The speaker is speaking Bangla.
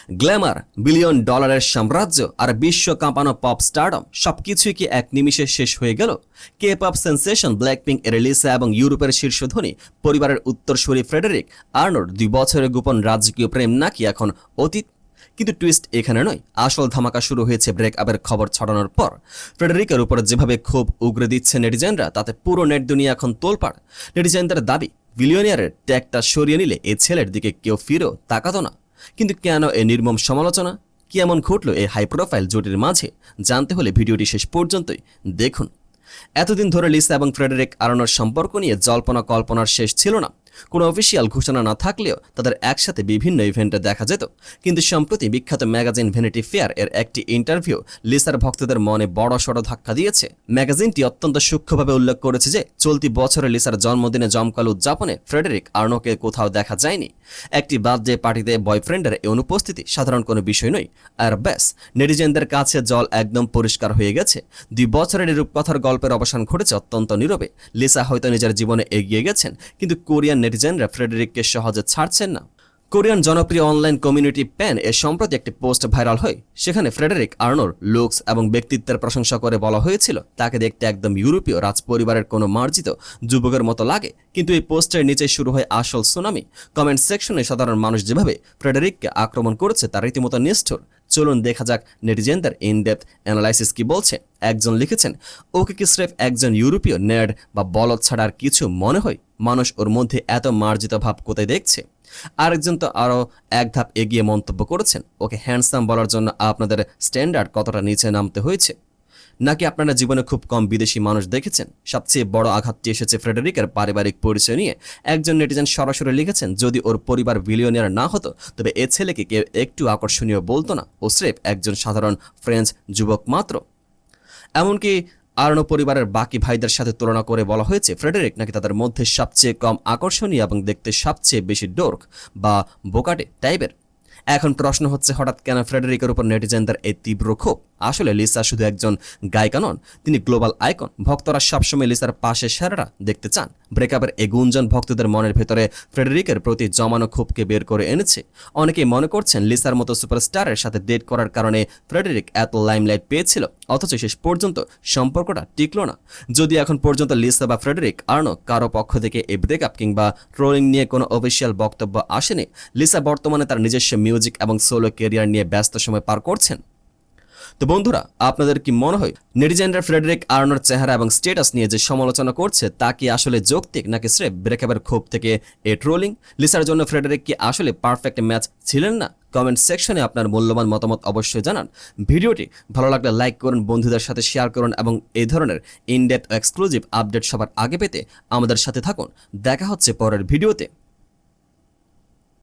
গ্ল্যামার, বিলিয়ন ডলারের সাম্রাজ্য আর বিশ্ব কাঁপানো পপ স্টারডম সবকিছুই কি এক নিমিষে শেষ হয়ে গেল? কে পপ সেন্সেশন ব্ল্যাকপিঙ্ক এর লিসা এবং ইউরোপের শীর্ষধনী পরিবারের উত্তরসূরি ফ্রেডেরিক আর্নোর 2 বছরের গোপন রাজকীয় প্রেম নাকি এখন অতীত? কিন্তু টুইস্ট এখানে নয়, আসল ধামাকা শুরু হয়েছে ব্রেকআপের খবর ছড়ানোর পর। ফ্রেডেরিকের উপর যেভাবে ক্ষোভ উগরে দিচ্ছে নেটিজেনরা, তাতে পুরো নেট দুনিয়া এখন তোলপাড়। নেটিজেনদের দাবি, বিলিয়নিয়ারের ট্যাগটা সরিয়ে নিলে এ ছেলের দিকে কেউ ফিরেও তাকাতো না। কিন্তু কেন এই নির্মম সমালোচনা? কি এমন ঘটল এই হাই প্রোফাইল জুটির মাঝে? জানতে হলে ভিডিওটি শেষ পর্যন্তই দেখুন। এতদিন ধরে লিসা এবং ফ্রেডেরিক আর্নোর সম্পর্ক নিয়ে জল্পনা কল্পনার শেষ ছিল না। কোনো অফিসিয়াল ঘোষণা না থাকলেও তাদের একসাথে বিভিন্ন ইভেন্টে দেখা যেত। কিন্তু সম্প্রতি বিখ্যাত ম্যাগাজিন ভ্যানিটি ফেয়ার এর একটি ইন্টারভিউ লিসার ভক্তদের মনে বড়সড় ধাক্কা দিয়েছে। ম্যাগাজিনটি অত্যন্ত সূক্ষ্মভাবে উল্লেখ করেছে যে চলতি বছরে লিসার জন্মদিনে জমকালো উদযাপনে ফ্রেডেরিক আর্নোকে কোথাও দেখা যায়নি। একটি বার্থডে পার্টিতে বয়ফ্রেন্ডের এই অনুপস্থিতি সাধারণ কোনো বিষয় নয়। আর ব্যাস, নেটিজেনদের কাছে জল একদম পরিষ্কার হয়ে গেছে। 2 বছরের এই রূপকথার গল্পের অবসান ঘটেছে অত্যন্ত নীরবে। লিসা হয়তো নিজের জীবনে এগিয়ে গেছেন, কিন্তু কোরিয়ান নেটিজেনরা ফ্রেডেরিককে সহজে ছাড়ছেন না। কোরিয়ান জনপ্রিয় অনলাইন কমিউনিটি প্যান এ সম্প্রতি একটি পোস্ট ভাইরাল হয়। সেখানে ফ্রেডেরিক আর্নোর লুকস এবং ব্যক্তিত্বের প্রশংসা করে বলা হয়েছিল, তাকে দেখতে একদম ইউরোপীয় রাজপরিবারের কোনো মার্জিত যুবকের মতো লাগে। কিন্তু এই পোস্টের নিচে শুরু হয় আসল সুনামি। কমেন্ট সেকশনে সাধারণ মানুষ যেভাবে ফ্রেডেরিককে আক্রমণ করেছে তা রীতিমতো নিষ্ঠুর। চলুন দেখা যাক নেটিজেনদের ইনডেপথ অ্যানালাইসিস কি বলছে। একজন লিখেছেন, ওকে কি স্রেফ একজন ইউরোপীয় নেড বা বলদ ছাড়া আর কিছু মনে হয়? মানুষ ওর মধ্যে এত মার্জিত ভাব কোথায় দেখছে? আরেকজন তো আরও এক ধাপ এগিয়ে মন্তব্য করেছেন, ওকে হ্যান্ডসাম বলার জন্য আপনাদের স্ট্যান্ডার্ড কতটা নিচে নামতে হয়েছে? নাকি আপনারা জীবনে খুব কম বিদেশি মানুষ দেখেছেন? সবচেয়ে বড় আঘাতটি এসেছে ফ্রেডেরিকের পারিবারিক পরিচয় নিয়ে। একজন নেটিজেন সরাসরি লিখেছেন, যদি ওর পরিবার বিলিয়নিয়ার না হতো তবে এ ছেলেকে কেউ একটু আকর্ষণীয় বলতো না, ও স্রেফ একজন সাধারণ ফ্রেঞ্চ যুবক মাত্র। এমনকি আর্নো পরিবারের বাকি ভাইদের সাথে তুলনা করে বলা হয়েছে ফ্রেডেরিক নাকি তাদের মধ্যে সবচেয়ে কম আকর্ষণীয় এবং দেখতে সবচেয়ে বেশি ডোর্ক বা বোকাটে টাইপের। এখন প্রশ্ন হচ্ছে, হঠাৎ কেন ফ্রেডেরিকের উপর নেটিজেনদের এই তীব্র ক্ষোভ? আসলে লিসা শুধু একজন গায়িকা নন, তিনি গ্লোবাল আইকন। ভক্তরা সবসময় লিসার পাশে সেরারা দেখতে চান। ব্রেকআপের এই গুঞ্জন ভক্তদের মনের ভেতরে ফ্রেডেরিকের প্রতি জমানো ক্ষোভকে বের করে এনেছে। অনেকেই মনে করছেন লিসার মতো সুপারস্টারের সাথে ডেট করার কারণে ফ্রেডেরিক এত লাইমলাইট পেয়েছিল, অথচ শেষ পর্যন্ত সম্পর্কটা টিকল না। যদি এখন পর্যন্ত লিসা বা ফ্রেডেরিক আর্নো কারো পক্ষ থেকে এই ব্রেকআপ কিংবা ট্রোলিং নিয়ে কোনো অফিসিয়াল বক্তব্য আসেনি। লিসা বর্তমানে তার নিজস্ব মিউজিক এবং সোলো ক্যারিয়ার নিয়ে ব্যস্ত সময় পার করছেন। তো বন্ধুরা, আপনাদের কি মনে হয় নেটিজেনরা ফ্রেডেরিক আর্নোর চেহারা এবং স্ট্যাটাস নিয়ে যে সমালোচনা করছে তা কি আসলে যৌক্তিক, নাকি স্রেফ ব্রেকআপের ক্ষোভ থেকে এ ট্রোলিং? লিসার জন্য ফ্রেডেরিক কি আসলে পারফেক্ট ম্যাচ ছিলেন না? কমেন্ট সেকশনে আপনার মূল্যবান মতামত অবশ্যই জানান। ভিডিওটি ভালো লাগলে লাইক করুন, বন্ধুদের সাথে শেয়ার করুন এবং এই ধরনের ইনডেপথ এক্সক্লুসিভ আপডেট সবার আগে পেতে আমাদের সাথে থাকুন। দেখা হচ্ছে পরের ভিডিওতে।